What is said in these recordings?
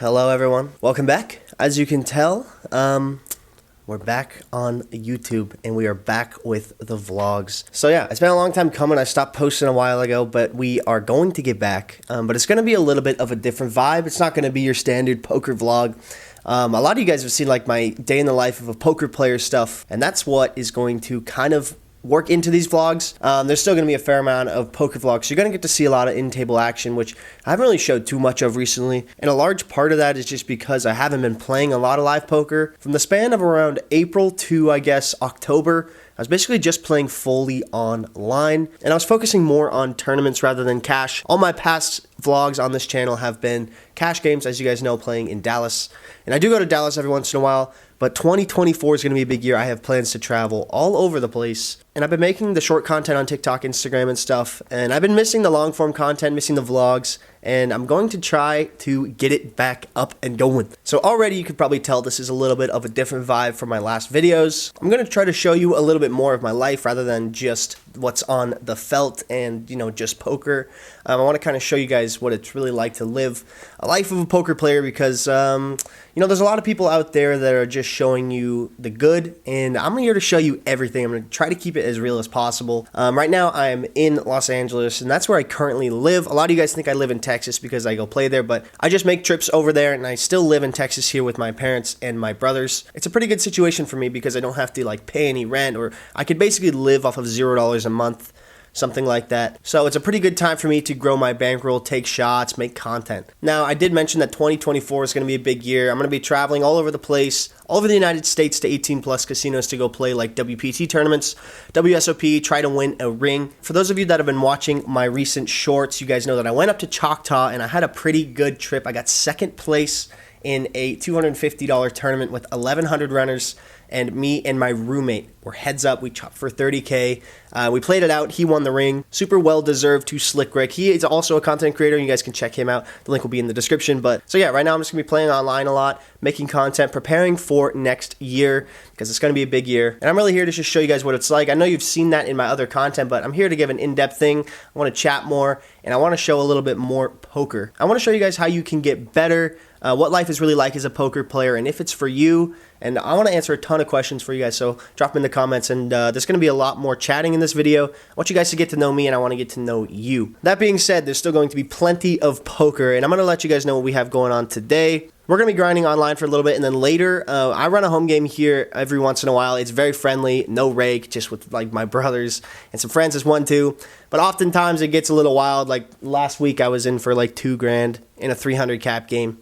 Hello everyone, welcome back. As you can tell, we're back on YouTube and we are back with the vlogs. So yeah, it's been a long time coming. I stopped posting a while ago, but we are going to get back. But it's going to be a little bit of a different vibe. It's not going to be your standard poker vlog. A lot of you guys have seen like my day in the life of a poker player stuff, and that's what is going to kind of work into these vlogs. There's still going to be a fair amount of poker vlogs. So you're going to get to see a lot of in-table action, which I haven't really showed too much of recently. And a large part of that is just because I haven't been playing a lot of live poker. From the span of around April to, I guess, October, I was basically just playing fully online, and I was focusing more on tournaments rather than cash. All my past vlogs on this channel have been cash games, as you guys know, playing in Dallas. And I do go to Dallas every once in a while, but 2024 is going to be a big year. I have plans to travel all over the place. And I've been making the short content on TikTok, Instagram, and stuff. And I've been missing the long form content, missing the vlogs. And I'm going to try to get it back up and going. So already you could probably tell this is a little bit of a different vibe from my last videos. I'm going to try to show you a little bit more of my life rather than just what's on the felt and, you know, just poker. I want to kind of show you guys what it's really like to live a life of a poker player because, you know, there's a lot of people out there that are just showing you the good. And I'm here to show you everything. I'm going to try to keep it as real as possible. Right now I'm in Los Angeles, and that's where I currently live. A lot of you guys think I live in Texas because I go play there, but I just make trips over there, and I still live in Texas here with my parents and my brothers. It's a pretty good situation for me because I don't have to like pay any rent, or I could basically live off of $0 a month, something like that. So it's a pretty good time for me to grow my bankroll, take shots, make content. Now, I did mention that 2024 is going to be a big year. I'm going to be traveling all over the place, all over the United States to 18 plus casinos to go play like WPT tournaments, WSOP, try to win a ring. For those of you that have been watching my recent shorts, you guys know that I went up to Choctaw and I had a pretty good trip. I got second place in a $250 tournament with 1,100 runners, and me and my roommate were heads up. We chopped for $30K. We played it out. He won the ring. Super well deserved to Slick Rick. He is also a content creator. You guys can check him out. The link will be in the description. But so yeah, right now I'm just gonna be playing online a lot, making content, preparing for next year because it's gonna be a big year. And I'm really here to just show you guys what it's like. I know you've seen that in my other content, but I'm here to give an in-depth thing. I want to chat more, and I want to show a little bit more poker. I want to show you guys how you can get better, what life is really like as a poker player, and if it's for you. And I want to answer a ton of questions for you guys, so drop them in the comments. And there's going to be a lot more chatting in this video. I want you guys to get to know me, and I want to get to know you. That being said, there's still going to be plenty of poker, and I'm going to let you guys know what we have going on today. We're going to be grinding online for a little bit, and then later, I run a home game here every once in a while. It's very friendly, no rake, just with like my brothers and some friends is one too. But oftentimes it gets a little wild. Like last week I was in for like $2 grand in a 300 cap game.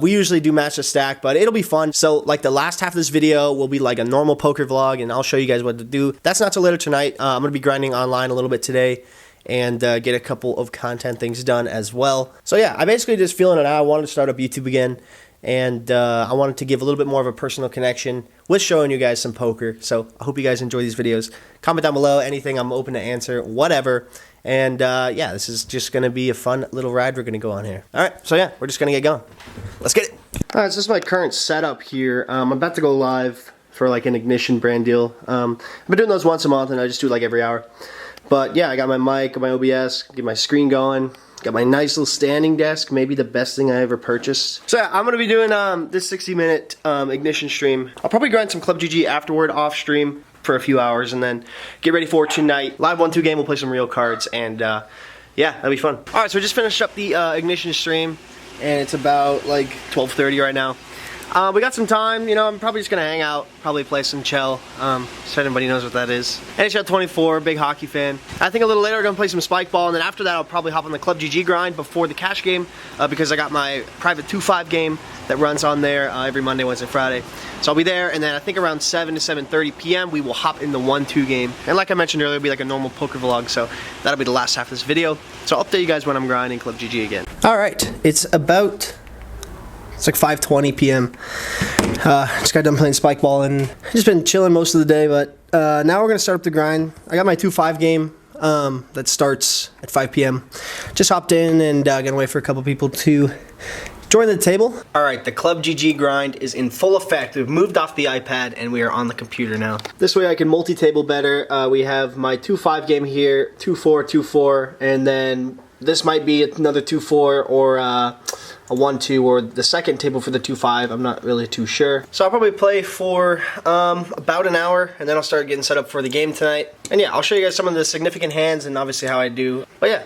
We usually do match the stack, but it'll be fun. So like the last half of this video will be like a normal poker vlog, and I'll show you guys what to do. That's not till later tonight. I'm going to be grinding online a little bit today and get a couple of content things done as well. So yeah, I basically just feeling it out. I wanted to start up YouTube again, and I wanted to give a little bit more of a personal connection with showing you guys some poker. So I hope you guys enjoy these videos. Comment down below anything. I'm open to answer, whatever. And yeah, this is just going to be a fun little ride we're going to go on here. All right, so yeah, we're just going to get going. Let's get it. All right, so this is my current setup here. I'm about to go live for like an Ignition brand deal. I've been doing those once a month, and I just do like every hour. But yeah, I got my mic, got my OBS, get my screen going. Got my nice little standing desk, maybe the best thing I ever purchased. So yeah, I'm gonna be doing this 60-minute Ignition stream. I'll probably grind some ClubGG afterward off stream for a few hours, and then get ready for tonight. Live 1-2 game, we'll play some real cards, and yeah, that'll be fun. All right, so we just finished up the Ignition stream, and it's about like 12:30 right now. We got some time, you know. I'm probably just gonna hang out, probably play some Chell, so anybody knows what that is. NHL 24, big hockey fan. I think a little later we're gonna play some spike ball, and then after that I'll probably hop on the ClubGG grind before the cash game, because I got my private 2-5 game that runs on there every Monday, Wednesday, Friday. So I'll be there, and then I think around 7 to 7:30 p.m. we will hop in the 1-2 game. And like I mentioned earlier, it'll be like a normal poker vlog, so that'll be the last half of this video. So I'll update you guys when I'm grinding ClubGG again. All right, it's like 5:20 p.m. Just got done playing spike ball and just been chilling most of the day, but now we're gonna start up the grind. I got my 2-5 game that starts at 5 p.m. Just hopped in and gonna wait for a couple people to join the table. All right, the ClubGG grind is in full effect. We've moved off the iPad and we are on the computer now. This way I can multi-table better. We have my 2-5 game here, 2-4, 2-4, and then this might be another 2-4 or a 1-2 or the second table for the 2-5. I'm not really too sure. So I'll probably play for about an hour, and then I'll start getting set up for the game tonight. And yeah, I'll show you guys some of the significant hands and obviously how I do. But yeah,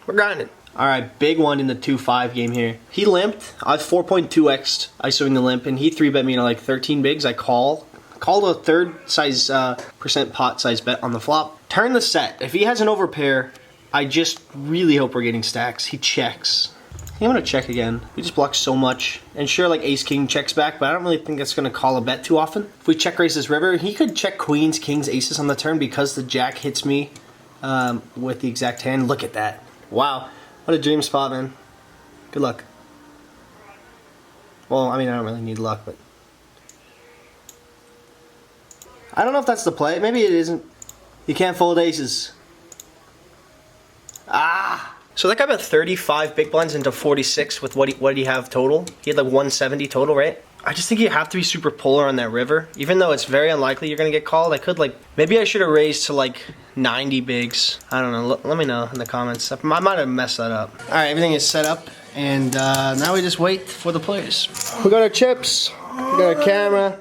we're grinding. All right, big one in the 2-5 game here. He limped. I 4.2x'd ISOing the limp, and he 3-bet me to like 13 bigs. I called a third size percent pot size bet on the flop. Turn the set. If he has an overpair, I just really hope we're getting stacks. He checks. I'm gonna check again. We just block so much. And sure, like ace king checks back, but I don't really think that's gonna call a bet too often. If we check raise this river, he could check queens, kings, aces on the turn because the jack hits me with the exact hand. Look at that. Wow. What a dream spot, man. Good luck. Well, I mean, I don't really need luck, but I don't know if that's the play. Maybe it isn't. You can't fold aces. Ah! So that guy bet 35 big blinds into 46 with what did he have total? He had like 170 total, right? I just think you have to be super polar on that river. Even though it's very unlikely you're going to get called, I could like, maybe I should have raised to like 90 bigs. I don't know. Let me know in the comments. I might have messed that up. All right, everything is set up. And now we just wait for the players. We got our chips. We got our camera.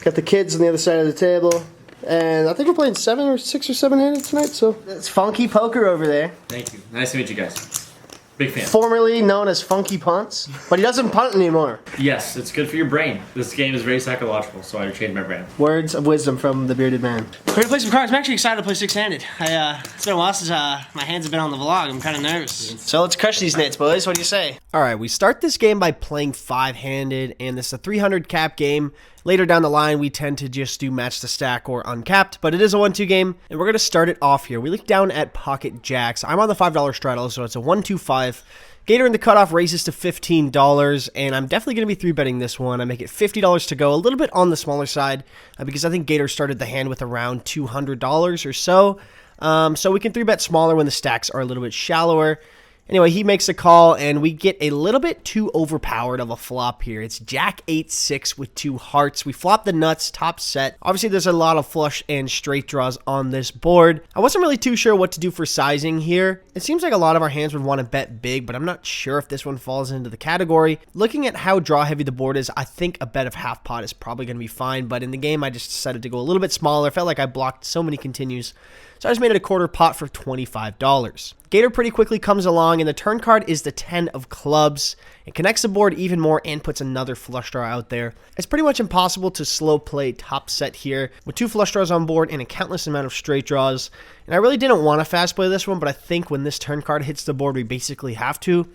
Got the kids on the other side of the table. And I think we're playing 6 or 7 handed tonight, so. It's Funky Poker over there. Thank you. Nice to meet you guys. Big fan. Formerly known as Funky Punts, but he doesn't punt anymore. Yes, it's good for your brain. This game is very psychological, so I changed my brand. Words of wisdom from the bearded man. We're gonna play some cards. I'm actually excited to play 6-handed. It's been a while since my hands have been on the vlog. I'm kind of nervous. So let's crush these nits, boys. What do you say? All right, we start this game by playing 5-handed, and this is a 300 cap game. Later down the line, we tend to just do match the stack or uncapped, but it is a 1-2 game, and we're going to start it off here. We look down at pocket jacks. I'm on the $5 straddle, so it's a 1-2-5. Gator in the cutoff raises to $15, and I'm definitely going to be 3-betting this one. I make it $50 to go, a little bit on the smaller side, because I think Gator started the hand with around $200 or so. So we can 3-bet smaller when the stacks are a little bit shallower. Anyway, he makes a call, and we get a little bit too overpowered of a flop here. It's Jack 8-6 with 2 hearts. We flop the nuts, top set. Obviously, there's a lot of flush and straight draws on this board. I wasn't really too sure what to do for sizing here. It seems like a lot of our hands would want to bet big, but I'm not sure if this one falls into the category. Looking at how draw heavy the board is, I think a bet of half pot is probably going to be fine, but in the game, I just decided to go a little bit smaller. Felt like I blocked so many continues. So I just made it a quarter pot for $25. Gator pretty quickly comes along, and the turn card is the 10 of clubs. It connects the board even more and puts another flush draw out there. It's pretty much impossible to slow play top set here with 2 flush draws on board and a countless amount of straight draws. And I really didn't want to fast play this one, but I think when this turn card hits the board, we basically have to.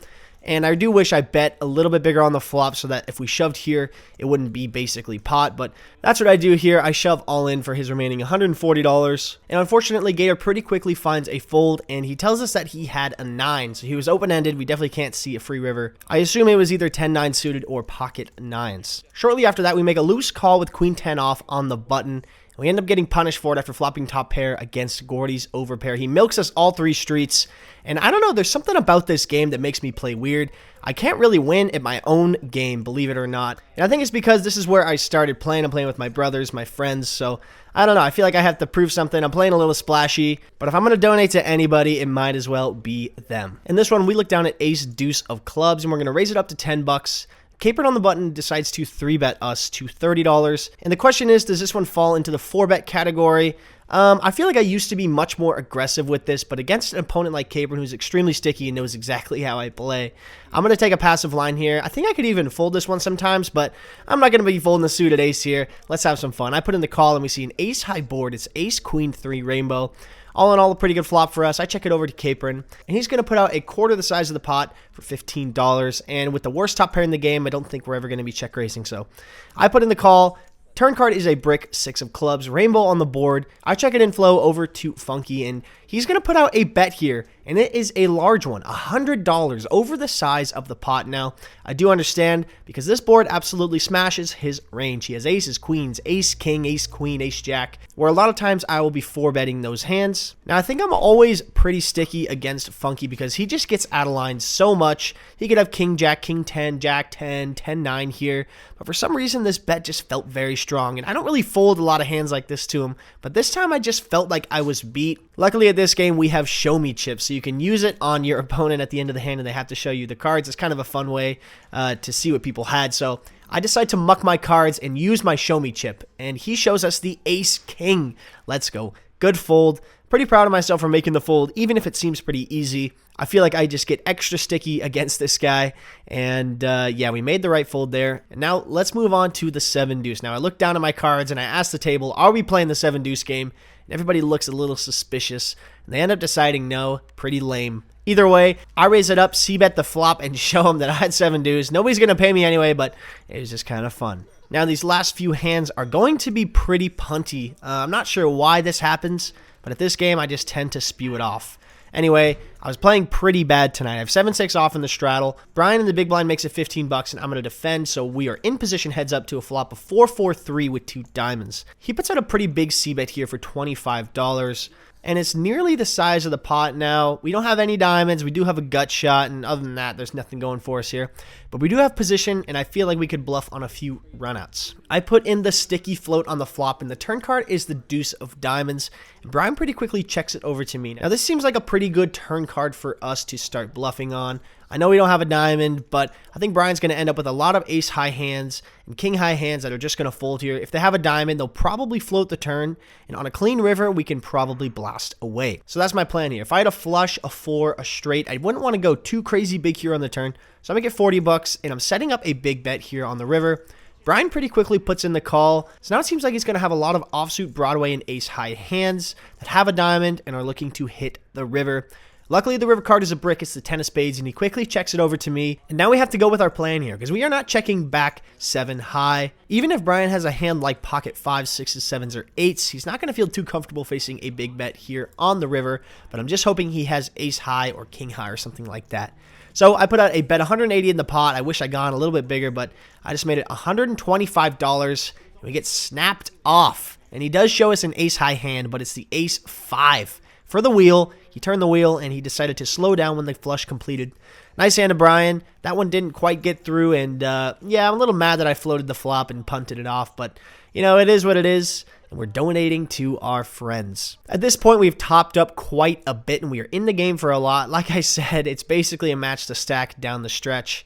And I do wish I bet a little bit bigger on the flop so that if we shoved here, it wouldn't be basically pot. But that's what I do here. I shove all in for his remaining $140. And unfortunately, Gator pretty quickly finds a fold, and he tells us that he had a 9. So he was open-ended. We definitely can't see a free river. I assume it was either 10-9 suited or pocket 9s. Shortly after that, we make a loose call with queen 10 off on the button. We end up getting punished for it after flopping top pair against Gordy's overpair. He milks us all 3 streets. And I don't know, there's something about this game that makes me play weird. I can't really win at my own game, believe it or not. And I think it's because this is where I started playing. I'm playing with my brothers, my friends, so I don't know. I feel like I have to prove something. I'm playing a little splashy, but if I'm going to donate to anybody, it might as well be them. In this one, we look down at ace deuce of clubs, and we're going to raise it up to $10. Capered on the button decides to 3-bet us to $30. And the question is, does this one fall into the 4-bet category? I feel like I used to be much more aggressive with this, but against an opponent like Capered, who's extremely sticky and knows exactly how I play, I'm going to take a passive line here. I think I could even fold this one sometimes, but I'm not going to be folding the suited ace here. Let's have some fun. I put in the call, and we see an ace high board. It's ace queen 3 rainbow. All in all, a pretty good flop for us. I check it over to Capron, and he's going to put out a quarter the size of the pot for $15. And with the worst top pair in the game, I don't think we're ever going to be check raising. So I put in the call. Turn card is a brick, 6 of clubs, rainbow on the board. I check it in flow over to Funky, and he's going to put out a bet here, and it is a large one, $100 over the size of the pot. Now, I do understand because this board absolutely smashes his range. He has aces, queens, ace, king, ace, queen, ace, jack, where a lot of times I will be 4-betting those hands. Now, I think I'm always pretty sticky against Funky because he just gets out of line so much. He could have king, jack, king 10, jack 10, 10, 9 here, but for some reason, this bet just felt very strong, and I don't really fold a lot of hands like this to him, but this time I just felt like I was beat. Luckily at this game, we have show me chips, so you can use it on your opponent at the end of the hand and they have to show you the cards. It's kind of a fun way to see what people had. So I decide to muck my cards and use my show me chip, and he shows us the ace king. Let's go. Good fold. Pretty proud of myself for making the fold, even if it seems pretty easy. I feel like I just get extra sticky against this guy, and yeah, we made the right fold there. And now let's move on to the 7 deuce. Now I look down at my cards and I ask the table, are we playing the 7 deuce game? And everybody looks a little suspicious, and they end up deciding no. Pretty lame. Either way, I raise it up, c-bet the flop, and show them that I had 7 deuce. Nobody's going to pay me anyway, but it was just kind of fun. Now these last few hands are going to be pretty punty. I'm not sure why this happens, but at this game I just tend to spew it off. Anyway, I was playing pretty bad tonight. I have 7-6 off in the straddle. Brian in the big blind makes it 15 bucks, and I'm going to defend, so we are in position heads up to a flop of 4-4-3 with 2 diamonds. He puts out a pretty big c-bet here for $25. And it's nearly the size of the pot now. We don't have any diamonds. We do have a gut shot, and other than that, there's nothing going for us here. But we do have position, and I feel like we could bluff on a few runouts. I put in the sticky float on the flop, and the turn card is the deuce of diamonds. And Brian pretty quickly checks it over to me. Now, this seems like a pretty good turn card for us to start bluffing on. I know we don't have a diamond, but I think Brian's going to end up with a lot of ace-high hands and king-high hands that are just going to fold here. If they have a diamond, they'll probably float the turn, and on a clean river, we can probably blast away. So that's my plan here. If I had a flush, a 4, a straight, I wouldn't want to go too crazy big here on the turn. So I'm going to get 40 bucks, and I'm setting up a big bet here on the river. Brian pretty quickly puts in the call. So now it seems like he's going to have a lot of offsuit Broadway and ace-high hands that have a diamond and are looking to hit the river. Luckily, the river card is a brick. It's the 10 of spades, and he quickly checks it over to me. And now we have to go with our plan here, because we are not checking back 7 high. Even if Brian has a hand like pocket 5s, 6s, 7s, or 8s, he's not going to feel too comfortable facing a big bet here on the river. But I'm just hoping he has ace high or king high or something like that. So I put out a bet 180 in the pot. I wish I got a little bit bigger, but I just made it $125. And we get snapped off. And he does show us an ace high hand, but it's the ace 5. For the wheel, he turned the wheel, and he decided to slow down when the flush completed. Nice hand to Brian. That one didn't quite get through, and yeah, I'm a little mad that I floated the flop and punted it off, but, you know, it is what it is, and we're donating to our friends. At this point, we've topped up quite a bit, and we are in the game for a lot. Like I said, it's basically a match to stack down the stretch,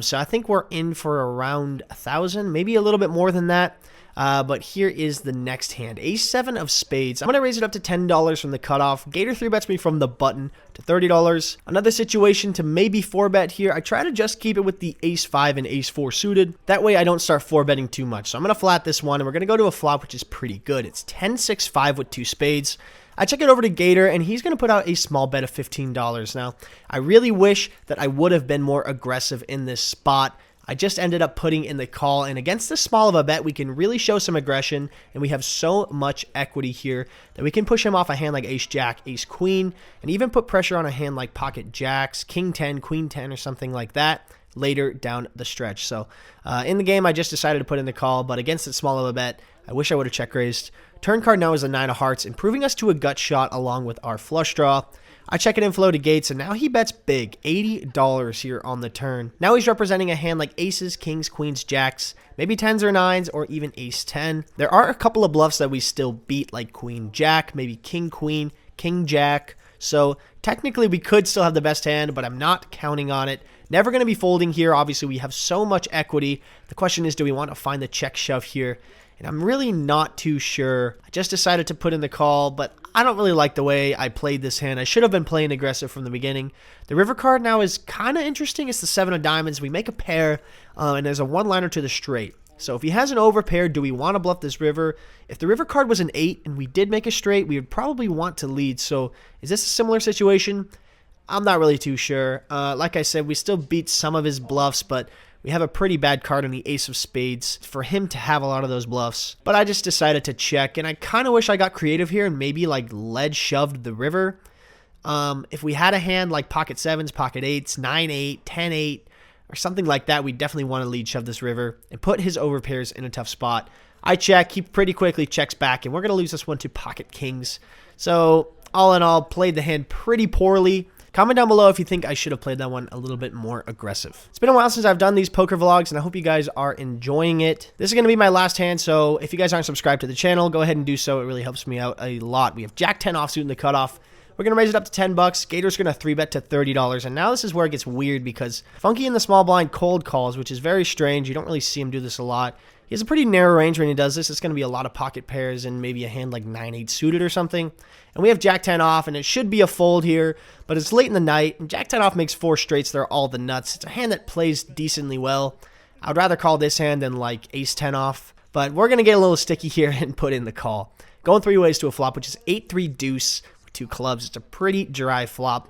so I think we're in for around 1,000, maybe a little bit more than that. But here is the next hand. Ace 7 of spades. I'm going to raise it up to $10 from the cutoff. Gator 3-bets me from the button to $30. Another situation to maybe 4-bet here. I try to just keep it with the ace 5 and ace 4 suited. That way I don't start 4-betting too much. So I'm going to flat this one, and we're going to go to a flop, which is pretty good. It's 10-6-5 with 2 spades. I check it over to Gator, and he's going to put out a small bet of $15. Now, I really wish that I would have been more aggressive in this spot. I just ended up putting in the call, and against this small of a bet, we can really show some aggression, and we have so much equity here that we can push him off a hand like ace-jack, ace-queen, and even put pressure on a hand like pocket jacks, king-10, queen-10, or something like that later down the stretch. So in the game, I just decided to put in the call, but against this small of a bet, I wish I would have check-raised. Turn card now is a 9 of hearts, improving us to a gut shot along with our flush draw. I check it in flow to Gates, and now he bets big, $80 here on the turn. Now he's representing a hand like aces, kings, queens, jacks, maybe 10s or 9s, or even ace 10. There are a couple of bluffs that we still beat, like queen, jack, maybe king, queen, king, jack. So technically we could still have the best hand, but I'm not counting on it. Never going to be folding here. Obviously, we have so much equity. The question is, do we want to find the check shove here? And I'm really not too sure. I just decided to put in the call, but I don't really like the way I played this hand. I should have been playing aggressive from the beginning. The river card now is kind of interesting. It's the 7 of diamonds. We make a pair, and there's a one-liner to the straight. So if he has an overpair, do we want to bluff this river? If the river card was an 8 and we did make a straight, we would probably want to lead. So is this a similar situation? I'm not really too sure. Like I said, we still beat some of his bluffs, but we have a pretty bad card in the ace of spades for him to have a lot of those bluffs. But I just decided to check, and I kind of wish I got creative here and maybe like lead shoved the river. If we had a hand like pocket 7s, pocket 8s, 9-8, 10-8, or something like that, we definitely want to lead shove this river and put his overpairs in a tough spot. I check, he pretty quickly checks back, and we're going to lose this one to pocket kings. So all in all, played the hand pretty poorly. Comment down below if you think I should have played that one a little bit more aggressive. It's been a while since I've done these poker vlogs, and I hope you guys are enjoying it. This is going to be my last hand, so if you guys aren't subscribed to the channel, go ahead and do so. It really helps me out a lot. We have Jack 10 offsuit in the cutoff. We're going to raise it up to 10 bucks. Gator's going to 3-bet to $30. And now this is where it gets weird because Funky in the small blind cold calls, which is very strange. You don't really see him do this a lot. He has a pretty narrow range when he does this. It's going to be a lot of pocket pairs and maybe a hand like 9-8 suited or something. And we have Jack 10 off, and it should be a fold here, but it's late in the night, and Jack 10 off makes 4 straights. They're all the nuts. It's a hand that plays decently well. I would rather call this hand than like Ace 10 off, but we're going to get a little sticky here and put in the call. Going 3 ways to a flop, which is 8-3 deuce with 2 clubs. It's a pretty dry flop.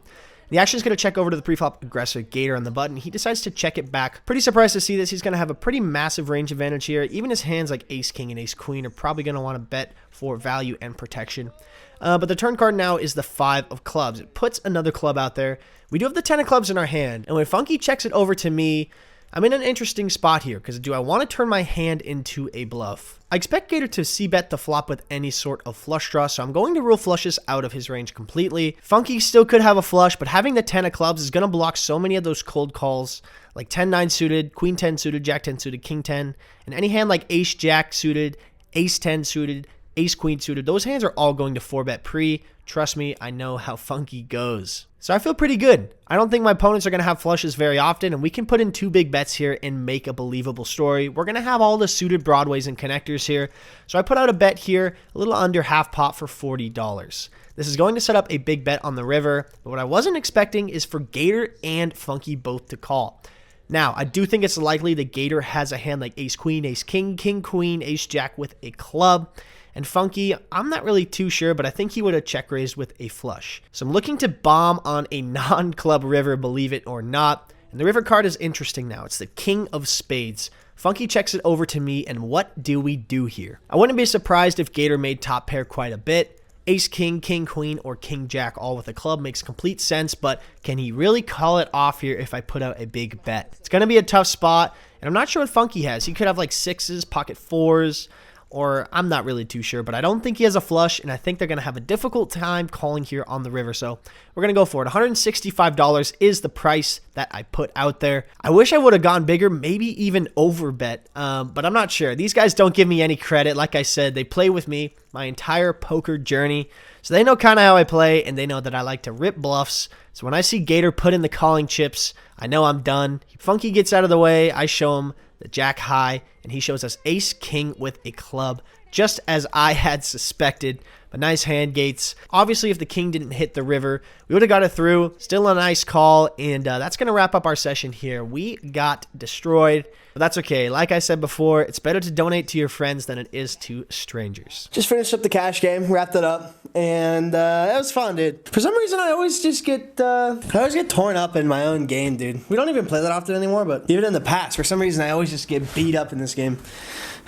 The action is going to check over to the preflop aggressor Gator on the button. He decides to check it back. Pretty surprised to see this. He's going to have a pretty massive range advantage here. Even his hands like Ace King and Ace Queen are probably going to want to bet for value and protection. But the turn card now is the 5 of clubs. It puts another club out there. We do have the 10 of clubs in our hand. And when Funky checks it over to me, I'm in an interesting spot here because do I want to turn my hand into a bluff? I expect Gator to c-bet the flop with any sort of flush draw, so I'm going to rule flushes out of his range completely. Funky still could have a flush, but having the 10 of clubs is going to block so many of those cold calls like 10-9 suited, Queen 10 suited, Jack 10 suited, King 10, and any hand like Ace Jack suited, Ace 10 suited, Ace Queen suited. Those hands are all going to 4-bet pre. Trust me, I know how Funky goes. So I feel pretty good. I don't think my opponents are going to have flushes very often, and we can put in 2 big bets here and make a believable story. We're going to have all the suited broadways and connectors here. So I put out a bet here, a little under half pot for $40. This is going to set up a big bet on the river, but what I wasn't expecting is for Gator and Funky both to call. Now, I do think it's likely that Gator has a hand like Ace Queen, Ace King, King Queen, Ace Jack with a club. And Funky, I'm not really too sure, but I think he would have check raised with a flush. So I'm looking to bomb on a non-club river, believe it or not. And the river card is interesting now. It's the King of Spades. Funky checks it over to me, and what do we do here? I wouldn't be surprised if Gator made top pair quite a bit. Ace King, King Queen, or King Jack all with a club makes complete sense, but can he really call it off here if I put out a big bet? It's going to be a tough spot, and I'm not sure what Funky has. He could have like 6s, pocket 4s, or I'm not really too sure, but I don't think he has a flush, and I think they're going to have a difficult time calling here on the river, so we're going to go for it. $165 is the price that I put out there. I wish I would have gone bigger, maybe even over bet, but I'm not sure. These guys don't give me any credit. Like I said, they play with me my entire poker journey, so they know kind of how I play, and they know that I like to rip bluffs. So when I see Gator put in the calling chips, I know I'm done. Funky gets out of the way. I show him the Jack high, and he shows us Ace King with a club, just as I had suspected. But nice hand, Gates. Obviously, if the king didn't hit the river, we would have got it through. Still a nice call, and that's going to wrap up our session here. We got destroyed, but that's okay. Like I said before, it's better to donate to your friends than it is to strangers. Just finished up the cash game, wrapped it up, and it was fun, dude. For some reason, I always just get torn up in my own game, dude. We don't even play that often anymore, but even in the past, for some reason, I always just get beat up in this game.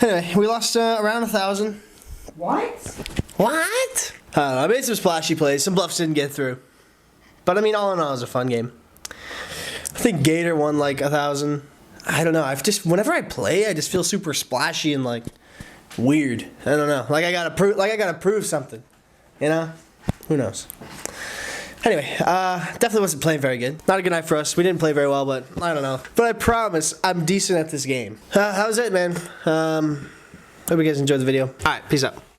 Anyway, we lost around 1,000. What? I don't know. I made some splashy plays. Some bluffs didn't get through. But I mean, all in all, it was a fun game. I think Gator won like 1,000. I don't know. Whenever I play, I just feel super splashy and like weird. I don't know. Like I gotta prove something. You know? Who knows? Anyway, definitely wasn't playing very good. Not a good night for us. We didn't play very well, but I don't know. But I promise I'm decent at this game. That was it, man. Hope you guys enjoyed the video. All right, peace out.